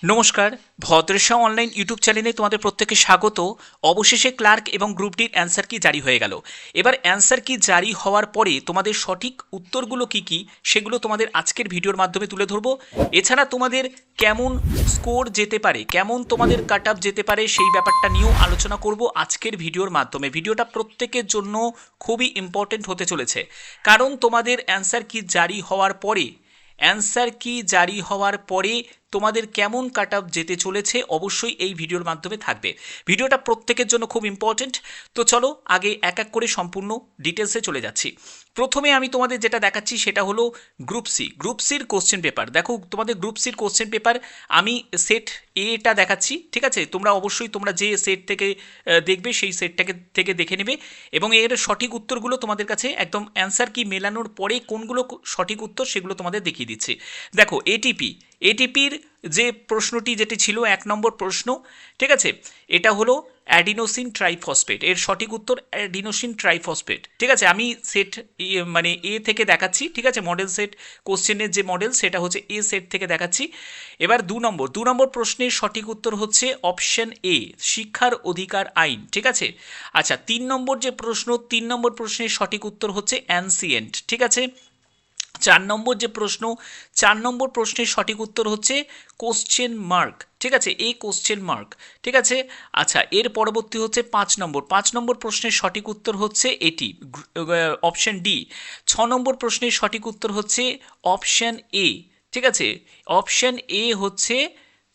নমস্কার, ভদ্রেশা online YouTube চ্যানেলে তোমাদের প্রত্যেককে স্বাগত। অবশেষে ক্লার্ক এবং গ্রুপ ডির অ্যান্সার কি জারি হয়ে গেল। এবার অ্যান্সার কি জারি হওয়ার পরে তোমাদের সঠিক উত্তরগুলো কি কি সেগুলো তোমাদের আজকের ভিডিওর মাধ্যমে তুলে ধরবো। এছাড়া তোমাদের কেমন স্কোর যেতে পারে, কেমন তোমাদের কাট আপ যেতে পারে সেই ব্যাপারটা নিয়েও আলোচনা করব আজকের ভিডিওর মাধ্যমে। ভিডিওটা প্রত্যেকের জন্য খুবই ইম্পর্টেন্ট হতে চলেছে, কারণ তোমাদের অ্যান্সার কি জারি হওয়ার পরে তোমাদের কেমন কাট আপ যেতে চলেছে অবশ্যই এই ভিডিওর মাধ্যমে থাকবে। ভিডিওটা প্রত্যেকের জন্য খুব ইম্পর্টেন্ট। তো চলো আগে এক এক করে সম্পূর্ণ ডিটেলসে চলে যাচ্ছি। প্রথমে আমি তোমাদের যেটা দেখাচ্ছি সেটা হলো গ্রুপ সির কোশ্চেন পেপার। দেখো তোমাদের গ্রুপ সির কোশ্চেন পেপার আমি সেট এটা দেখাচ্ছি, ঠিক আছে? তোমরা অবশ্যই তোমরা যে সেট থেকে দেখবে সেই সেটটাকে থেকে দেখে নেবে এবং এর সঠিক উত্তরগুলো তোমাদের কাছে একদম অ্যান্সার কি মেলানোর পরে কোনগুলো সঠিক উত্তর সেগুলো তোমাদের দেখিয়ে দিচ্ছি। দেখো এটিপির যে প্রশ্নটি যেটি ছিল 1 নম্বর প্রশ্ন, ঠিক আছে, এটা হলো অ্যাডিনোসিন ট্রাইফসফেট। এর সঠিক উত্তর অ্যাডিনোসিন ট্রাইফসফেট, ঠিক আছে? আমি সেট মানে এ থেকে দেখাচ্ছি, ঠিক আছে? মডেল সেট কোশ্চেনের যে মডেল সেটা হচ্ছে এ সেট থেকে দেখাচ্ছি। এবার 2 নম্বর প্রশ্নের সঠিক উত্তর হচ্ছে অপশন এ, শিক্ষার অধিকার আইন, ঠিক আছে? আচ্ছা, 3 নম্বর যে প্রশ্ন, 3 নম্বর প্রশ্নের সঠিক উত্তর হচ্ছে অ্যানসিয়েন্ট, ঠিক আছে? 4 নম্বর যে প্রশ্ন, 4 নম্বর প্রশ্নের সঠিক উত্তর হচ্ছে কোশ্চেন মার্ক, ঠিক আছে? এই কোশ্চেন মার্ক, ঠিক আছে? আচ্ছা, এর পরবর্তী হচ্ছে 5 নম্বর, 5 নম্বর প্রশ্নের সঠিক উত্তর হচ্ছে এটি, অপশন ডি। 6 নম্বর প্রশ্নের সঠিক উত্তর হচ্ছে অপশন এ, ঠিক আছে? অপশন এ হচ্ছে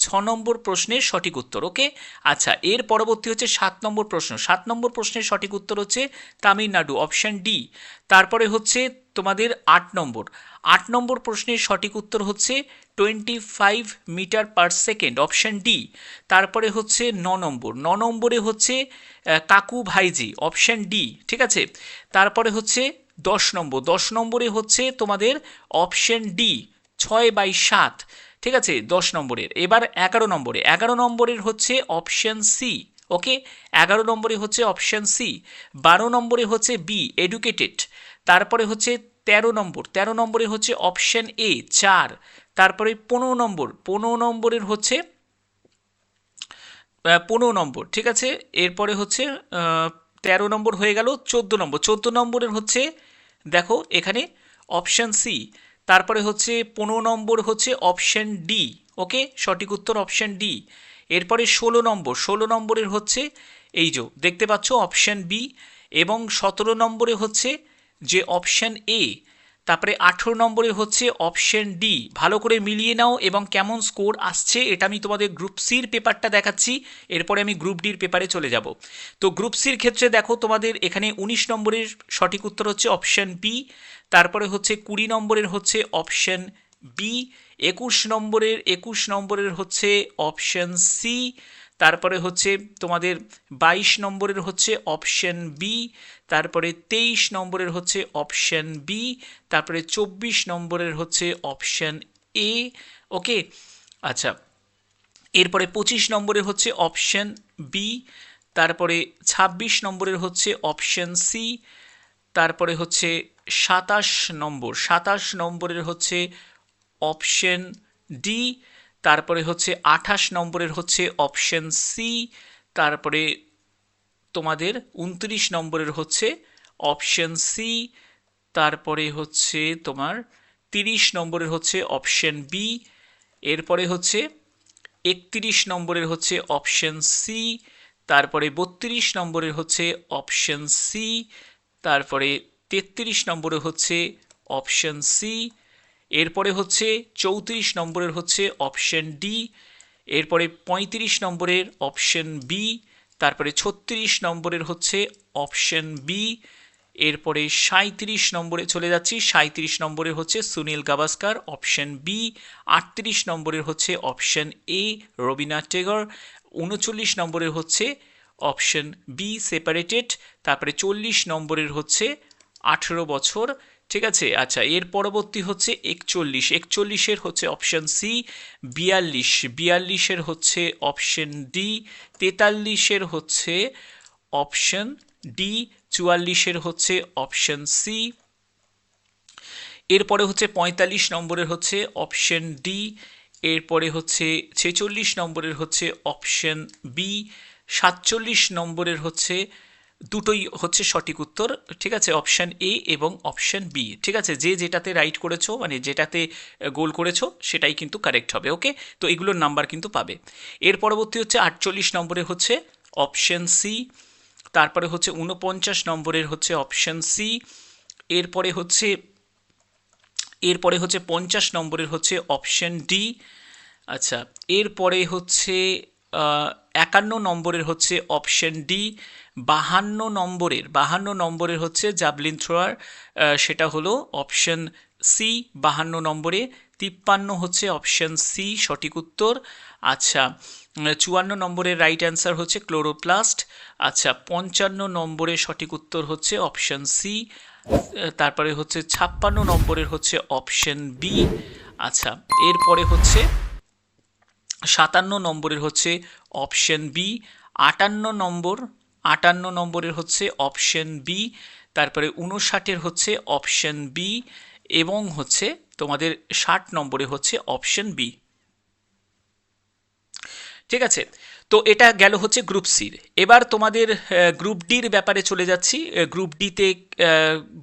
6 নম্বর প্রশ্নের সঠিক উত্তর। ওকে, আচ্ছা, এর পরবর্তী হচ্ছে 7 নম্বর প্রশ্ন, 7 নম্বর প্রশ্নের সঠিক উত্তর হচ্ছে তামিলনাড়ু, অপশন ডি। তারপরে হচ্ছে তোমাদের 8 নম্বর, 8 নম্বর প্রশ্নের সঠিক উত্তর হচ্ছে 25 metre per second, option D. তারপরে হচ্ছে 9 নম্বর, 9 নম্বরে হচ্ছে কাকু ভাইজি, অপশন ডি, ঠিক আছে? তারপরে হচ্ছে 10 নম্বর, 10 নম্বরে হচ্ছে তোমাদের অপশন ডি, 6/7, ঠিক আছে? 10 নম্বরের। এবার 11 নম্বরে, 11 নম্বরের হচ্ছে অপশন সি, ওকে? 11 নম্বরে হচ্ছে অপশন সি। 12 নম্বরে হচ্ছে বি, এডুকেটেড। তারপরে হচ্ছে 13 নম্বর, 13 নম্বরে হচ্ছে অপশন এ, 4। তারপরে 15 নম্বর, 15 নম্বরের হচ্ছে 15 নম্বর, ঠিক আছে? এরপরে হচ্ছে 13 নম্বর হয়ে গেল। 14 নম্বর, 14 নম্বরের হচ্ছে দেখো এখানে অপশন সি। তারপরে হচ্ছে 15 নম্বর হচ্ছে অপশন ডি, ওকে? সঠিক উত্তর অপশন ডি। এরপরে 16 নম্বর, 16 নম্বরের হচ্ছে এই যে দেখতে পাচ্ছ অপশন বি। এবং 17 নম্বরে হচ্ছে যে অপশন এ। তারপরে 18 নম্বরে হচ্ছে অপশন ডি। ভালো করে মিলিয়ে নাও এবং কেমন স্কোর আসছে এটা আমি তোমাদের গ্রুপ সির পেপারটা দেখাচ্ছি, এরপরে আমি গ্রুপ ডির পেপারে চলে যাব। তো গ্রুপ সির ক্ষেত্রে দেখো তোমাদের এখানে 19 নম্বরের সঠিক উত্তর হচ্ছে অপশন বি। তারপরে হচ্ছে 20 নম্বরের হচ্ছে অপশন বি। 21 নম্বরের হচ্ছে অপশন সি। তারপরে হচ্ছে তোমাদের 22 নম্বরের হচ্ছে অপশন বি। তারপরে 23 নম্বরের হচ্ছে অপশন বি। তারপরে 24 নম্বরের হচ্ছে অপশন এ, ওকে? আচ্ছা, এরপরে 25 নম্বরের হচ্ছে অপশন বি। তারপরে 26 নম্বরের হচ্ছে অপশন সি। তারপরে হচ্ছে 27 নম্বর, 27 নম্বরের হচ্ছে অপশন ডি। তারপরে হচ্ছে 28 নম্বরের হচ্ছে অপশন সি। তারপরে তোমাদের 29 নম্বরের হচ্ছে অপশন সি। তারপরে হচ্ছে তোমার 30 নম্বরের হচ্ছে অপশন বি। এরপরে হচ্ছে 31 নম্বরের হচ্ছে অপশন সি। তারপরে 32 নম্বরের হচ্ছে অপশন সি। তারপরে 33 নম্বরে হচ্ছে অপশন সি। এরপরে হচ্ছে 34 নম্বরের হচ্ছে অপশন ডি। এরপরে 35 নম্বরের অপশন বি। তারপরে 36 নম্বরের হচ্ছে অপশন বি। এরপরে 37 নম্বরে চলে যাচ্ছি, 37 নম্বরের হচ্ছে সুনীল গাভাস্কার, অপশন বি। 38 নম্বরের হচ্ছে অপশন এ, রবীন্দ্রনাথ টেগর। 39 নম্বরের হচ্ছে অপশন বি, সেপারেটেড। তারপরে 40 নম্বরের হচ্ছে 18 বছর, ঠিক আছে? আচ্ছা, এর পরবর্তী হচ্ছে 41, 41-এর হচ্ছে অপশন সি। 42, 42-এর হচ্ছে অপশন ডি। 43-এর হচ্ছে অপশন ডি। 44-এর হচ্ছে অপশন সি। এরপরে হচ্ছে 45 নম্বরের হচ্ছে অপশন ডি। এরপরে হচ্ছে 46 নম্বরের হচ্ছে অপশন বি, 47 নম্বরের হচ্ছে দুটোই হচ্ছে সঠিক উত্তর, ঠিক আছে, অপশান এ এবং অপশান বি, ঠিক আছে, যে যেটাতে রাইট করেছো মানে যেটাতে গোল করেছো সেটাই কিন্তু কারেক্ট হবে। ওকে, তো এগুলোর নাম্বার কিন্তু পাবে। এর পরবর্তী হচ্ছে 48 নম্বরের হচ্ছে অপশান সি, তারপরে হচ্ছে 49 নম্বরের হচ্ছে অপশান সি, এরপরে হচ্ছে 50 নম্বরের হচ্ছে অপশান ডি। আচ্ছা, এরপরে হচ্ছে 51 নম্বরের হচ্ছে অপশান ডি, 52 নম্বরের হচ্ছে জ্যাভলিন থ্রোয়ার, সেটা হলো অপশান সি 52 নম্বরে, 53 হচ্ছে অপশান সি সঠিক উত্তর। আচ্ছা, 54 নম্বরের রাইট অ্যান্সার হচ্ছে ক্লোরোপ্লাস্ট। আচ্ছা, 55 নম্বরের সঠিক উত্তর হচ্ছে অপশান সি, তারপরে হচ্ছে 56 নম্বরের হচ্ছে অপশান বি। আচ্ছা, এরপরে হচ্ছে 57 নম্বরের হচ্ছে অপশন বি, 58 নম্বরের হচ্ছে অপশন বি, তারপরে 59 হচ্ছে অপশন বি, এবং হচ্ছে তোমাদের 60 নম্বরে হচ্ছে অপশন বি। ঠিক আছে, তো এটা গেল হচ্ছে গ্রুপ সির। এবার তোমাদের গ্রুপ ডির ব্যাপারে চলে যাচ্ছি।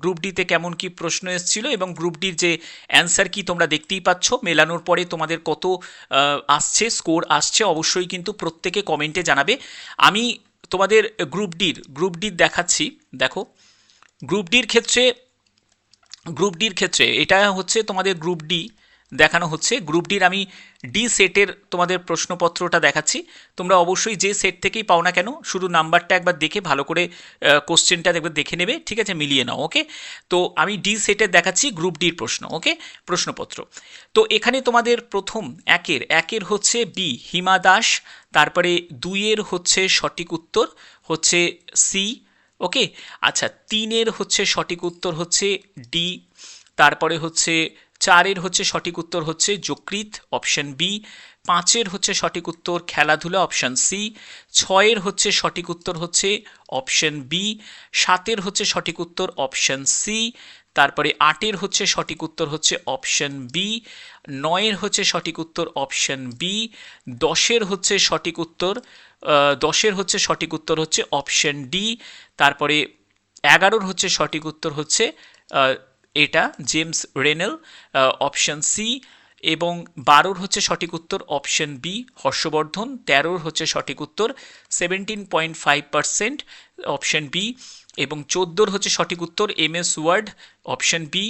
গ্রুপ ডিতে কেমন কি প্রশ্ন এসেছিল এবং গ্রুপ ডির যে অ্যান্সার কি তোমরা দেখতেই পাচ্ছ, মেলানোর পরে তোমাদের কত আসছে, স্কোর আসছে, অবশ্যই কিন্তু প্রত্যেকে কমেন্টে জানাবে। আমি তোমাদের গ্রুপ ডির দেখাচ্ছি। দেখো, গ্রুপ ডির ক্ষেত্রে এটা হচ্ছে তোমাদের গ্রুপ ডি দেখানো হচ্ছে। গ্রুপ ডির আমি ডি সেটের তোমাদের প্রশ্নপত্রটা দেখাচ্ছি। তোমরা অবশ্যই যে সেট থেকেই পাও না কেন শুধু নাম্বারটা একবার দেখে ভালো করে কোশ্চেনটা একবার দেখে নেবে, ঠিক আছে, মিলিয়ে নাও। ওকে, তো আমি ডি সেটের দেখাচ্ছি গ্রুপ ডির প্রশ্ন। ওকে, প্রশ্নপত্র। তো এখানে তোমাদের প্রথম একের হচ্ছে বি হিমা দাস, তারপরে 2-এর হচ্ছে সঠিক উত্তর হচ্ছে সি। ওকে, আচ্ছা, 3-এর হচ্ছে সঠিক উত্তর হচ্ছে ডি, তারপরে হচ্ছে 4-এর হচ্ছে সঠিক উত্তর হচ্ছে যকৃৎ অপশন বি, 5-এর হচ্ছে সঠিক উত্তর খেলাধুলা অপশন সি, 6-এর হচ্ছে সঠিক উত্তর হচ্ছে অপশন বি, 7-এর হচ্ছে সঠিক উত্তর অপশন সি, তারপরে 8-এর হচ্ছে সঠিক উত্তর হচ্ছে অপশন বি, 9-এর হচ্ছে সঠিক উত্তর অপশন বি, 10-এর হচ্ছে সঠিক উত্তর 10-এর হচ্ছে সঠিক উত্তর হচ্ছে অপশন ডি, তারপরে 11-ওর হচ্ছে সঠিক উত্তর হচ্ছে এটা জেমস রেনেল অপশন সি, এবং 12-ওর হচ্ছে সঠিক উত্তর অপশন বি হর্ষবর্ধন, 13-ওর হচ্ছে সঠিক উত্তর 17.5% অপশন বি, এবং 14-ওর হচ্ছে সঠিক উত্তর MS ওয়ার্ড অপশন বি,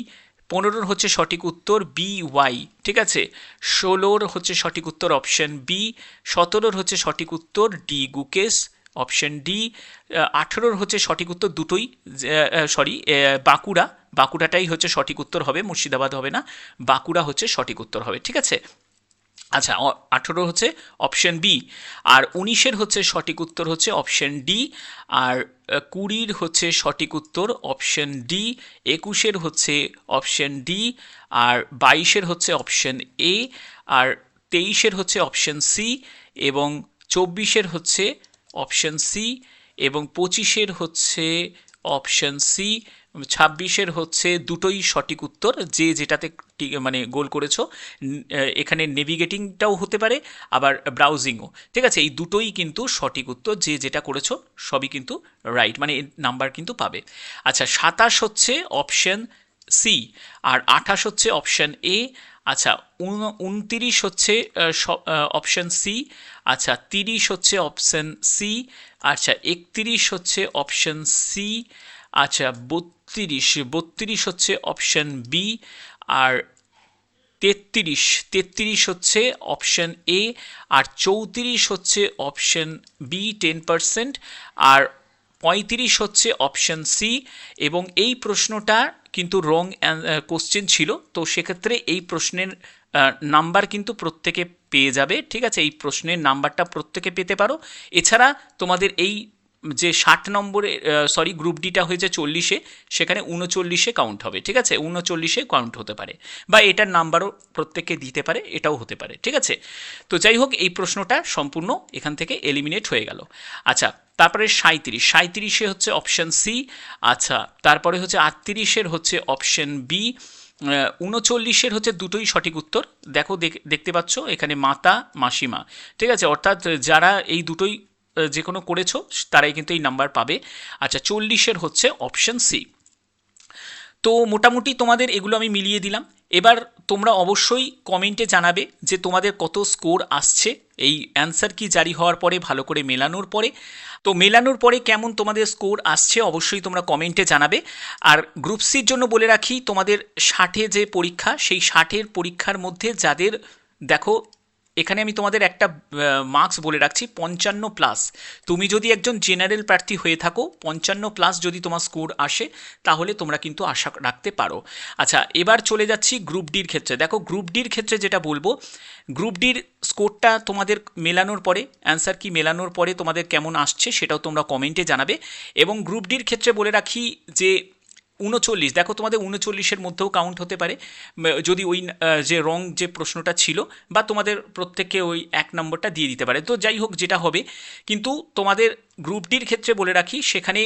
15-ওর হচ্ছে সঠিক উত্তর BY, ঠিক আছে, 16-ওর হচ্ছে সঠিক উত্তর অপশন বি, 17-ওর হচ্ছে সঠিক উত্তর ডি গুকেশ অপশন ডি, 18-ওর হচ্ছে সঠিক উত্তর দুটোই, বাঁকুড়াটাই হচ্ছে সঠিক উত্তর হবে, মুর্শিদাবাদ হবে না, বাঁকুড়া হচ্ছে সঠিক উত্তর হবে। ঠিক আছে, আচ্ছা, 18 হচ্ছে অপশন বি, আর 19-এর হচ্ছে সঠিক উত্তর হচ্ছে অপশন ডি, আর 20-র হচ্ছে সঠিক উত্তর অপশন ডি, 21-এর হচ্ছে অপশন ডি, আর 22-এর হচ্ছে অপশন এ, আর 23-এর হচ্ছে অপশন সি, এবং 24-এর হচ্ছে অপশন সি, এবং 25-এর হচ্ছে অপশন সি, 26-এর হচ্ছে দুটোই সঠিক উত্তর, যে যেটাতে মানে গোল করেছো। এখানে নেভিগেটিংটাও হতে পারে, আবার ব্রাউজিংও, ঠিক আছে, এই দুটোই কিন্তু সঠিক উত্তর, যে যেটা করেছো সবই কিন্তু রাইট, মানে নাম্বার কিন্তু পাবে। আচ্ছা, 27 হচ্ছে অপশন সি, আর 28 হচ্ছে অপশন এ। আচ্ছা, 29 হচ্ছে অপশন সি। আচ্ছা, 30 হচ্ছে অপশন সি। আচ্ছা, 31 হচ্ছে অপশন সি। আচ্ছা, 32 হচ্ছে অপশন বি, আর 33 হচ্ছে অপশন এ, আর 34 হচ্ছে অপশন বি 10%, আর 35 হচ্ছে অপশন সি। এবং এই প্রশ্নটা কিন্তু রং কোশ্চেন ছিল, তো সেক্ষেত্রে এই প্রশ্নের নাম্বার কিন্তু প্রত্যেকে পেয়ে যাবে। ঠিক আছে, এই প্রশ্নের নাম্বারটা প্রত্যেকে পেতে পারো। এছাড়া তোমাদের এই যে 60 নম্বরে গ্রুপ ডিটা হয়েছে 40-এ, সেখানে 39-এ কাউন্ট হবে। ঠিক আছে, 39-এ কাউন্ট হতে পারে, বা এটার নাম্বারও প্রত্যেককে দিতে পারে, এটাও হতে পারে। ঠিক আছে, তো যাই হোক, এই প্রশ্নটা সম্পূর্ণ এখান থেকে এলিমিনেট হয়ে গেল। আচ্ছা, তারপরে 37-এ হচ্ছে অপশন সি। আচ্ছা, তারপরে হচ্ছে 38-এর হচ্ছে অপশন বি, 39-এর হচ্ছে দুটোই সঠিক উত্তর। দেখো দেখতে পাচ্ছ এখানে মাতা মাসিমা, ঠিক আছে, অর্থাৎ যারা এই দুটোই যে কোনো করেছো তারাই কিন্তু এই নাম্বার পাবে। আচ্ছা, 40-এর হচ্ছে অপশন সি। তো মোটামুটি তোমাদের এগুলো আমি মিলিয়ে দিলাম। এবার তোমরা অবশ্যই কমেন্টে জানাবে যে তোমাদের কত স্কোর আসছে এই অ্যান্সার কি জারি হওয়ার পরে, ভালো করে মেলানোর পরে। তো মেলানোর পরে কেমন তোমাদের স্কোর আসছে অবশ্যই তোমরা কমেন্টে জানাবে। আর গ্রুপ সির জন্য বলে রাখি, তোমাদের 60-এ যে পরীক্ষা, সেই 60-এর পরীক্ষার মধ্যে যাদের, দেখো এখানে আমি তোমাদের একটা মার্কস বলে রাখছি, 55+। তুমি যদি একজন জেনারেল প্রার্থী হয়ে থাকো, 55+ যদি তোমার স্কোর আসে, তাহলে তোমরা কিন্তু আশা রাখতে পারো। আচ্ছা, এবার চলে যাচ্ছি গ্রুপ ডির ক্ষেত্রে। দেখো গ্রুপ ডির ক্ষেত্রে যেটা বলবো, গ্রুপ ডির স্কোরটা তোমাদের মেলানোর পরে, অ্যান্সার কি মেলানোর পরে তোমাদের কেমন আসছে সেটাও তোমরা কমেন্টে জানাবে। এবং গ্রুপ ডির ক্ষেত্রে বলে রাখি যে 39, দেখো তোমাদের 39-এর মধ্যেও কাউন্ট হতে পারে যদি ওই যে রং যে প্রশ্নটা ছিল, বা তোমাদের প্রত্যেককে ওই 1 নম্বরটা দিয়ে দিতে পারে। তো যাই হোক, যেটা হবে, কিন্তু তোমাদের গ্রুপ ডির ক্ষেত্রে বলে রাখি, সেখানে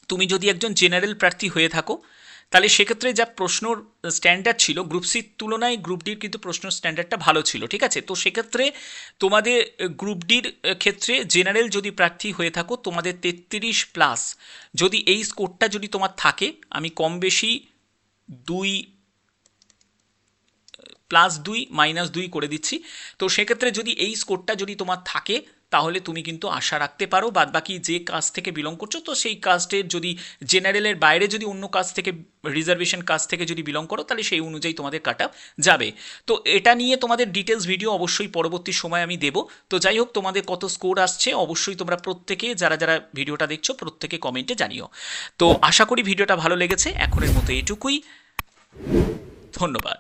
তুমি যদি একজন জেনারেল প্রার্থী হয়ে থাকো, তাহলে সেক্ষেত্রে যা প্রশ্নর স্ট্যান্ডার্ড ছিল গ্রুপ সির তুলনায় গ্রুপ ডির কিন্তু প্রশ্ন স্ট্যান্ডার্ডটা ভালো ছিল, ঠিক আছে। তো সেক্ষেত্রে তোমাদের গ্রুপ ডির ক্ষেত্রে জেনারেল যদি প্রার্থী হয়ে থাকো, তোমাদের 33+, যদি এই স্কোরটা যদি তোমার থাকে, আমি কম বেশি 2 +2 -2 করে দিচ্ছি। তো সেক্ষেত্রে যদি এই স্কোরটা যদি তোমার থাকে, তাহলে তুমি কিন্তু আশা রাখতে পারো, বাদ বাকি যে কাস্ট থেকে বিলং করছো, তো সেই কাস্টের যদি জেনারেলের বাইরে যদি অন্য কাস্ট থেকে, রিজার্ভেশন কাস্ট থেকে যদি বিলং করো, তাহলে সেই অনুযায়ী তোমাদের কাট আপ যাবে। তো এটা নিয়ে তোমাদের ডিটেলস ভিডিও অবশ্যই পরবর্তী সময় আমি দেবো। তো যাই হোক, তোমাদের কত স্কোর আসছে অবশ্যই তোমরা প্রত্যেকে, যারা যারা ভিডিওটা দেখছো, প্রত্যেকে কমেন্টে জানিও। তো আশা করি ভিডিওটা ভালো লেগেছে। এখনের মতো এটুকুই, ধন্যবাদ।